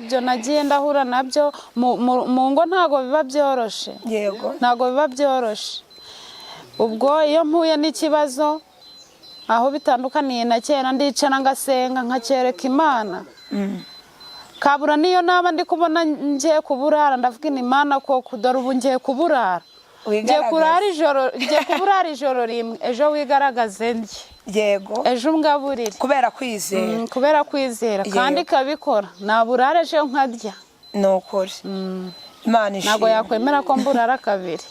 byo nagiye ndahura nabyo mu ngo, ntago biba byoroshe. Yego, ntago biba byoroshe. Ubwo iyo mpuye n'ikibazo aho bitandukaniye na kera, ndicara ngasenga nkacyereka Imana. Kabura niyo naba ndi kubona ngiye kuburara, ndavuga Imana ko dore ubu ngiye kuburara, ngiye kuburara ijoro rimwe, ejo wigaragaze ndye. Yego, ejo ungaburire, kubera kwizera. kubera kwizera, kandi ikabikora. Naburara ejo nkarya. Ni ukuri. Imana ishimwe. Ntago yakwemera ko mburara kabiri,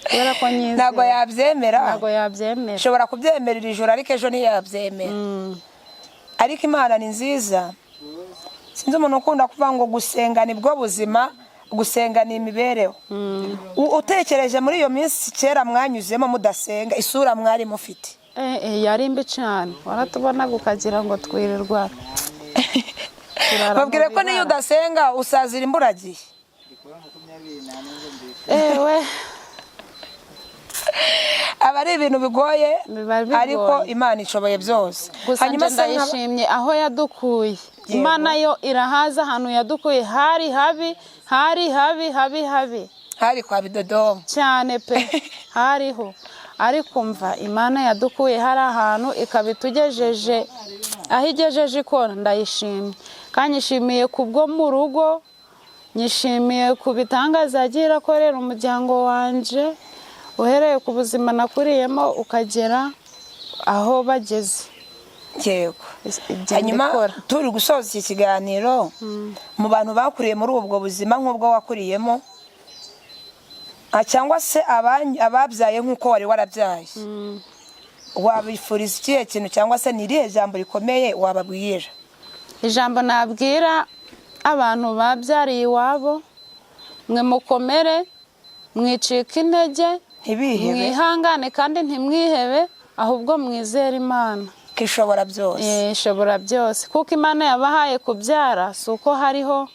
kubera ko nyizera. Ntago yabyemera. Ntago yabyemera. Ushobora kubyemerera ijoro ariko ejo ntiyabyemera. Ariko Imana ni nziza. Sinzi umuntu ukunda kuvuga ngo gusenga nibwo buzima, gusenga ni imibereho. Utekereje muri iyo minsi kera mwanyuzemo mudasenga, isura mwari mufite yari mbi cyane. Waratubona ukagira ngo twirirwa. Babwire ko niyo udasenga usazira imburagihe. Aba ari ibintu bigoye, ariko Imana ishoboye byose. Hanyuma ndayishimye aho yadukuye. Imana yo irahaza ahantu yadukuye hari habi, hari kwa Bidodomo cyane pe, hariho. Ariko mva Imana yadukuye hari ahantu ikabitugejeje aho igejeje ikora. Ndayishimye, kandi nishimiye kubwo mu rugo, nishimiye ku bitangaza yagiye irakorera umuryango wanje, uhereye ku buzima nakuriyemo ukagera aho bageze. Yego. Hanyuma turi gusoza iki kiganiro, mu bantu bakuriye muri ubwo buzima nk'ubwo wakuriyemo, cyangwa se ababyaye nk'uko wari warabyaye, wabifuriza ikihe kintu cyangwa se ni irihe jambo rikomeye wababwira? Ijambo nabwira abantu babyariye iwabo, mwe mukomere, mwicika intege, mwihangane kandi ntimwihebe, ahubwo mwizere Imana ko ishobora byose. Ishobora byose, kuko Imana yabahaye kubyara, si uko hariho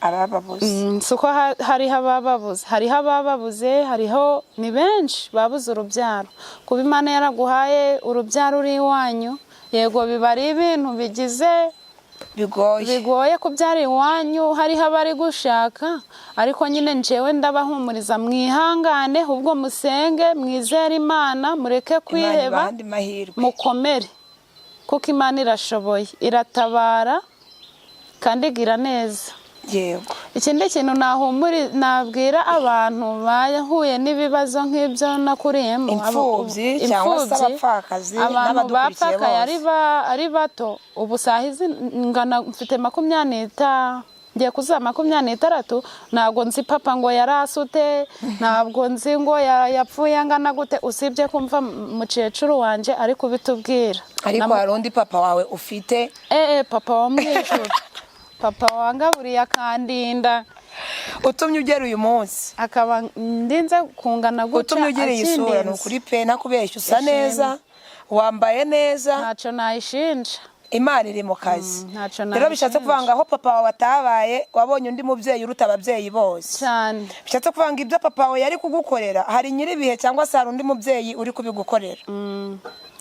abababuze. Si uko hariho abababuze, hariho abababuze, hariho ni benshi babuze urubyaro. Kuba Imana yaraguhaye urubyaro uri iwanyu, yego biba ari ibintu bigoye kubyara iwanyu, hariho abari gushaka, ariko nyine njyewe ndabahumuriza, mwihangane, ahubwo musenge, mwizere Imana, mureke kwiheba, mukomere, kuko Imana irashoboye, iratabara kandi igira neza. yego. Ikindi kintu nabwira abantu bahuye n'ibibazo nk'ibyo nakuriyemo, imfubyi cyangwa se abapfakazi n'abadukurikiye bose, ari bato. Ubu sahizi ngana mfite 20 ngiye kuza 26, ntabwo nzi papa ngo yarasute, ntabwo nzi ngo yapfuye angana gute, usibye kumva mukecuru wanje ari kubitubwira. ariko hari undi papa wawe ufite? Papa wa mwijuru, papa wangaburiye akandinda, utumye ugera uyu munsi, akaba ndinze kungana gutya, utumye ugira iyi sura. Ni ukuri pe, nakubeshya, usa neza, wambaye neza, ntacyo nayishinja. Imana iri mu kazi. Rero bishatse kuvanga aho papa wawe atabaye, wabonye undi mubyeyi uruta ababyeyi bose cyane. Bishatse kuvanga ibyo papa wawe yari kugukorera, hari nyiribihe cyangwa se hari undi mubyeyi uri kubigukorera.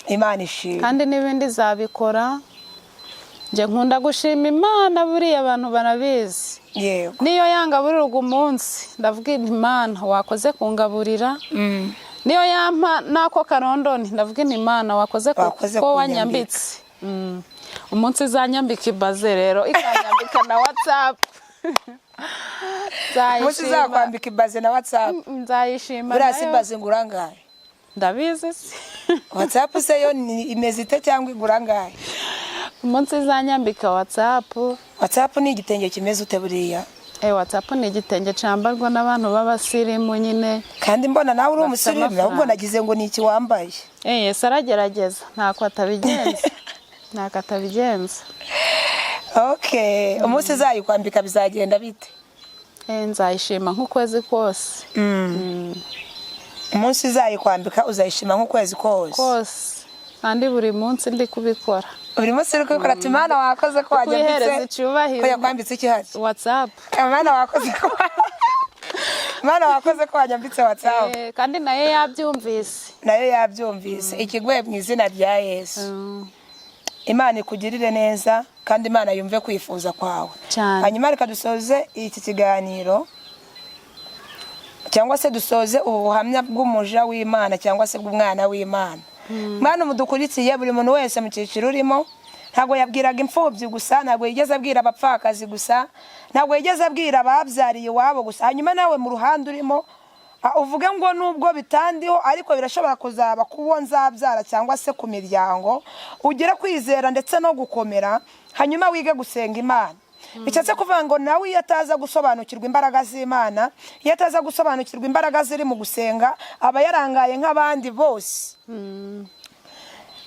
Imana ishimwe. Kandi n'ibindi zabikora. Nje nkunda gushima Imana, buriya abantu barabizi. Yego. Niyo yangaburira umunsi, ndavuga Imana wakoze kungaburira. Niyo yampa nako karondoni, ndavuga Imana wakoze ko wanyambitse. Umunsi zanyambika ibaze rero, ikanyambika na WhatsApp. Umunsi zakwambika ibaze na WhatsApp. Nzayishima. Burasi ibaze ngurangaye. Ndabizi se. WhatsApp se yo imeze ite cyangwa igurangaye? Umunsi zanyambika WhatsApp. WhatsApp ni igitenge kimeze ute buriya? WhatsApp ni igitenge cyambarwa n'abantu b'abasirimu nyine. Kandi mbona nawe uri umusirimu, ahubwo nagize ngo ni iki wambaye. Yes, aragerageza, ntako atabigenza. Ntako atabigenza. Okay, umunsi zayikwambika bizagenda bite? Nzayishima nk'ukwezi kose. Umunsi zayikwambika uzayishima nk'ukwezi kose. Kandi buri munsi ndi kubikora. Buri munsi uri kubikora, ati Mana wakoze ko wanyambitse. Ko yakwambitse iki hari? WhatsApp. Mana wakoze ko Mana wakoze ko wanyambitse WhatsApp. Kandi nayo yabyumvise. Nayo yabyumvise. Ikigwe mu izina rya Yesu. Imana ikugirire neza kandi Imana yumve kwifuza kwawe. Hanyuma reka dusoze iki kiganiro, cyangwa se dusoze ubuhamya bw'umuja w'Imana cyangwa se bw'umwana w'Imana. Mwana mudukurikiye, buri muntu wese mu cyiciro urimo, ntabwo yabwiraga imfubyi gusa, ntabwo yigeze abwira abapfakazi gusa, ntabwo yigeze abwira ababyariye iwabo gusa. Hanyuma nawe mu ruhande urimo uvuge ngo nubwo bitandiho, ariko birashobora kuzaba kubo nzabyara cyangwa se ku miryango, ugire kwizera ndetse no gukomera, hanyuma wige gusenga Imana. Bishatse kuvuga ngo nawe iyo ataza gusobanukirwa imbaraga z'Imana, iyo ataza gusobanukirwa imbaraga ziri mu gusenga, aba yarangaye nk'abandi bose.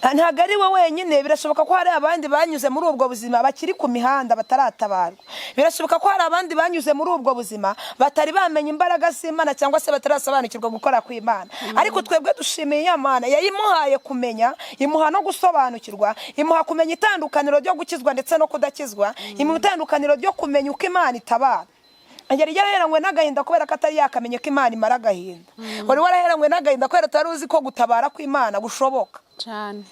Ntabwo ari we wenyine, birashoboka ko hari abandi banyuze muri ubwo buzima bakiri ku mihanda bataratabarwa. Birashoboka ko hari abandi banyuze muri ubwo buzima batari bamenya imbaraga z'Imana cyangwa se batarasobanukirwa gukora kw'Imana. Ariko twebwe dushimiye Imana yayimuhaye kumenya, imuha no gusobanukirwa, imuha kumenya itandukaniro ryo gukizwa ndetse no kudakizwa, imuha itandukaniro ryo kumenya uko Imana itabara. Yari yaraheranywe n'agahinda kubera ko atari yakamenye ko Imana imara agahinda. Wari waraheranywe n'agahinda kubera utari uzi ko gutabara kw'Imana gushoboka cyane.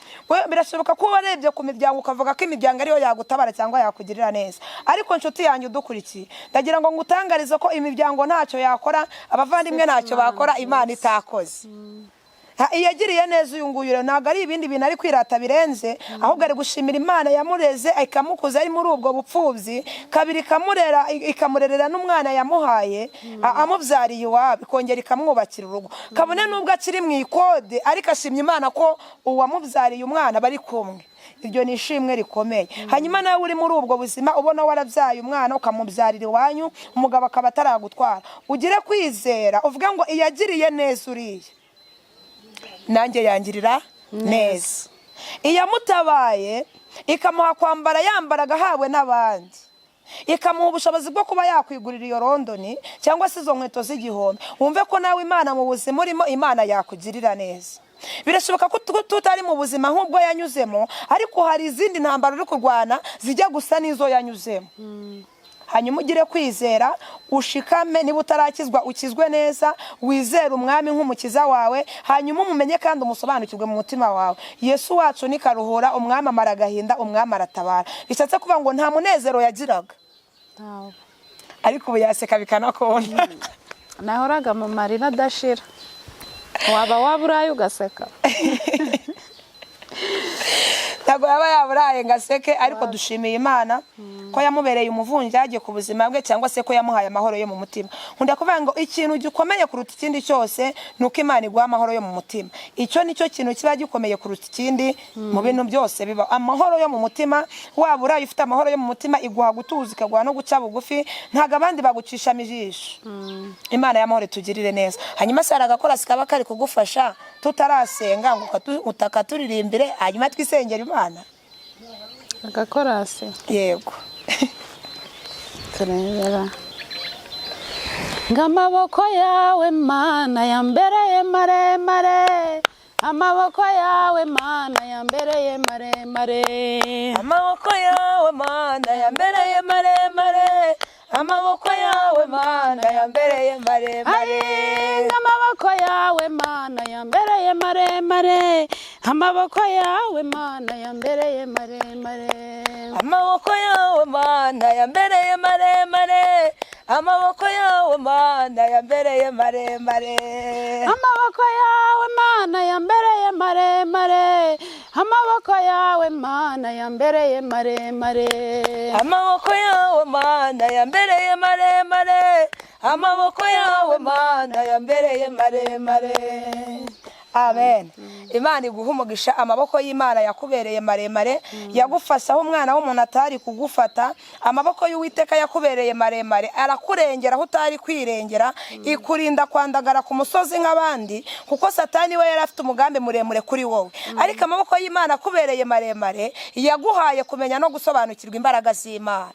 Birashoboka ko warebye ku miryango ukavuga ko imiryango ariyo yagutabara cyangwa yakugirira neza. Ariko nshuti yanjye udukurikiye, ndagira ngo ngutangarize ko imiryango ntacyo yakora, abavandimwe ntacyo bakora Imana itakoze. Iyagiriye neza uyu nguyu ntabwo ari ibindi bintu ari kwirata birenze, ahubwo ari gushimira Imana yamureze ikamukuza ari muri ubwo bupfubyi, kabiri ikamurerera n'umwana yamuhaye amubyariye iwabo, ikongera ikamwubakira urugo. Kabone nubwo akiri mu ikode, ariko ashimye Imana ko uwamubyariye umwana bari kumwe. Iryo ni ishimwe rikomeye. Hanyuma nawe uri muri ubwo buzima, ubona warabyaye umwana ukamubyarira iwanyu, umugabo akaba ataragutwara, ugire kwizera uvuga ngo iyagiriye neza uriye, nanjye yangirira neza. Iyamutabaye ikamuha kwambara yambaraga hawe n'abandi, ikamuha ubushobozi bwo kuba yakwigurira iyo rondoni cyangwa se izo nkweto z'igihumbi, wumve ko nawe Imana mu buzima urimo, Imana yakugirira neza. Birashoboka ko tutari mu buzima nk'ubwo yanyuzemo, ariko hari izindi ntambara uri kurwana zijya gusa n'izo yanyuzemo. Hanyuma ugire kwizera, ushikame, niba utarakizwa ukizwe neza, wizere umwami nk'umukiza wawe, hanyuma umumenye kandi umusobanukirwe mu mutima wawe. Yesu wacu ni karuhura, umwami amara agahinda, umwami aratabara. Bishatse kuvuga ngo nta munezero yagiraga, ariko ubu yaseka bikanakunda. Nahoraga mu marira adashira, waba uraye ugaseka. ntabwo yaba yaburaye ngo aseke, ariko dushimiye Imana ko yamubereye umuvunjaje ku buzima bwe, cyangwa se ko yamuhaye amahoro yo mu mutima. Nkunda kuvuga ngo ikintu gikomeye kuruta ikindi cyose ni uko Imana iguha amahoro yo mu mutima. Icyo nicyo kintu kiba gikomeye kuruta ikindi mu bintu byose biba. Amahoro yo mu mutima, waba uraye ufite amahoro yo mu mutima, iguha gutuza, ikaguha no guca bugufi, ntago abandi bagucishamo ijisho. Imana y'amahoro tugirire neza. Hanyuma se aragakorasi kaba kari kugufasha tutarasenga ngo utaka turirimbire, hanyuma twisengera Imana. Agakorasi Yego. turebera ngamaboko yawe Mana yambereye maremare, amaboko yawe Mana yambereye maremare, amaboko yawe Mana yambereye maremare, amaboko yawe Mana yambereye maremare, amaboko yawe Mana yambereye maremare, amaboko yawe Mana yambereye maremare, amaboko yawe Mana yambereye maremare, amaboko yawe Mana yambereye maremare, amaboko yawe Mana yambereye maremare, amaboko yawe Mana yambereye maremare, amaboko yawe Mana yambereye maremare, amaboko yawe Mana yambereye maremare. Amen. Imana iguha umugisha. Amaboko y'Imana yakubereye maremare, yagufasha aho umwana w'umuntu atari kugufata. Amaboko y'Uwiteka yakubereye maremare, arakurengera aho utari kwirengera, ikurinda kwandagara ku musozi nk'abandi, kuko Satani we yari afite umugambi muremure kuri wowe. Ariko amaboko y'Imana akubereye maremare, yaguhaye kumenya no gusobanukirwa imbaraga z'Imana.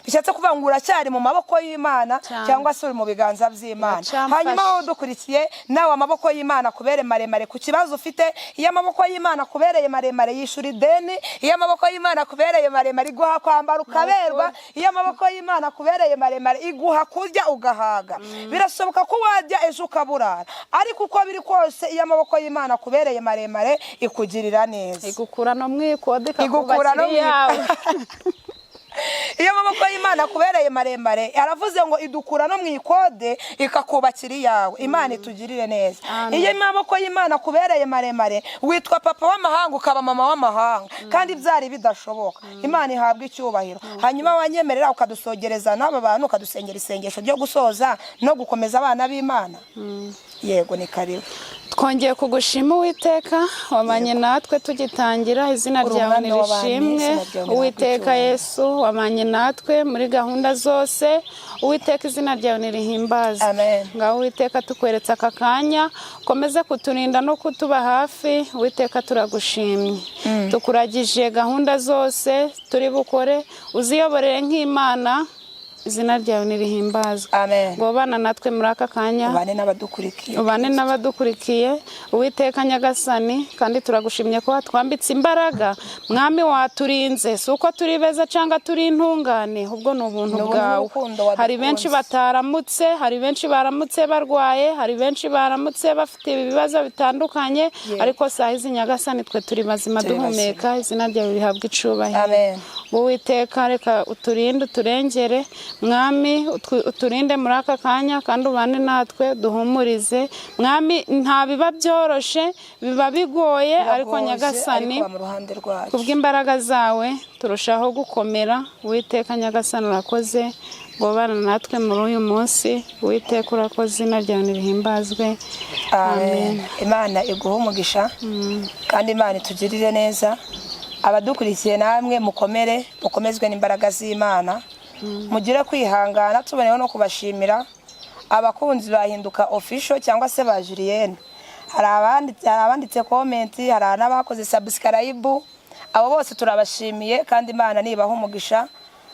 Bishatse kuvuga ngo uracyari mu maboko y'Imana, cyangwa se uri mu biganza by'Imana. Hanyuma aho dukurikiye nawe amaboko y'Imana akubere maremare ku kibazo ufite. Iyo amaboko y'Imana kubereye maremare yishura ideni, iyo amaboko y'Imana kubereye maremare iguha kwambara ukaberwa, iyo amaboko y'Imana kubereye maremare iguha kurya ugahaga. Birashoboka ko wajya ejo ukaburara, ariko uko biri kose iyo amaboko y'Imana kubereye maremare ikugirira neza, igukura no mwikode ikakubakira yawe. Iyo amaboko y'Imana kubereye maremare, aravuze ngo idukura no mwikode ikakubakira yawe. Imana itugirire neza. Iyo amaboko y'Imana kubereye maremare, witwa papa w'amahanga ukaba mama w'amahanga, kandi byari bidashoboka. Imana ihabwa icyubahiro. Hanyuma wanyemerera ukadusogereza n'aba bantu, ukadusengera isengesho ryo gusoza no gukomeza abana b'Imana. Yego, ni karibu. Twongeye kugushima Uwiteka, wamanye natwe tugitangira, izina ryawe nirishimwe. Uwiteka Yesu, wamanye natwe muri gahunda zose. Uwiteka, izina ryawe nirihimbaza. Amen. Ngaho Uwiteka tukweretse aka kanya, ukomeze kuturinda no kutuba hafi. Uwiteka turagushimye. Tukuragije gahunda zose turi bukore, uziyoborere nk'Imana. Izina ryawe nirihimbazwe. Amen. Ngo bana natwe muri aka kanya, ubane n'abadukurikiye. Uwiteka Nyagasani, kandi turagushimye ko watwambitse imbaraga. Mwami waturinze, si uko turi beza cyangwa turi intungane, ahubwo ni ubuntu bwawe. Hari benshi bataramutse, hari benshi baramutse barwaye, hari benshi baramutse bafite ibibazo bitandukanye, ariko saa hizi Nyagasani twe turi bazima duhumeka. Izina ryawe rihabwa icubahiro. Amen. Uwiteka reka uturinde, uturengere. Mwami uturinde muri aka kanya, kandi ubane natwe duhumurize. Mwami nta biba byoroshe, biba bigoye, ariko Nyagasani kubw'imbaraga zawe turushaho gukomera. Uwiteka Nyagasani urakoze, ngo bana natwe muri uyu munsi. Uwiteka urakoze, izina ryawe nirihimbazwe. Amen. Imana iguha umugisha, kandi Imana itugirire neza. Abadukurikiye namwe mukomere, mukomezwe n'imbaraga z'Imana. Mugire kwihangana. Tuboneyeho no kubashimira abakunzi bahinduka official cyangwa se ba Julienne. Hari abanditse comment, hari n'abakoze subscribe. Abo bose turabashimiye, kandi Imana nibaha umugisha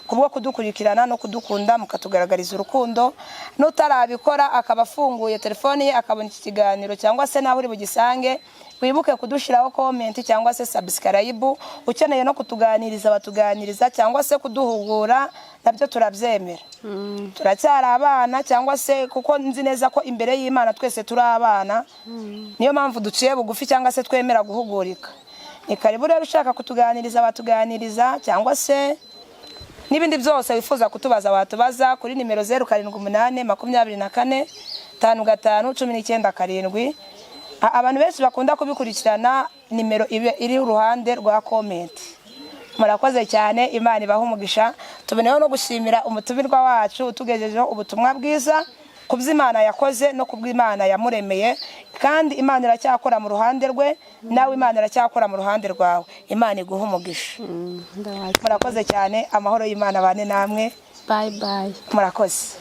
kubwo kudukurikirana no kudukunda, mukatugaragariza urukundo. Nutarabikora akaba afunguye telefone ye akabona iki kiganiro, cyangwa se naho uri bugisange, wibuke kudushiraho comment cyangwa se subscribe. Ukeneye no kutuganiriza batuganiriza, cyangwa se kuduhugura, nabyo turabyemera. Turacyari abana, cyangwa se kuko nzi neza ko imbere y'Imana twese turi abana. Niyo mpamvu duciye bugufi, cyangwa se twemera guhugurika. Ni karibu rero ushaka kutuganiriza batuganiriza, cyangwa se n'ibindi byose wifuza kutubaza watubaza kuri nimero 0788 24 55 19 7. abantu benshi bakunda kubikurikirana nimero iri uruhande rwa comment. Murakoze cyane, Imana ibaha umugisha. Tuboneyeho no gushimira umutumirwa wacu utugejejeho ubutumwa bwiza kuby'Imana yakoze no kubw'Imana yamuremeye, kandi Imana iracyakora mu ruhande rwe, nawe Imana iracyakora mu ruhande rwawe. Imana iguha umugisha. Murakoze cyane, amahoro y'Imana bane namwe. Bye bye. Murakoze.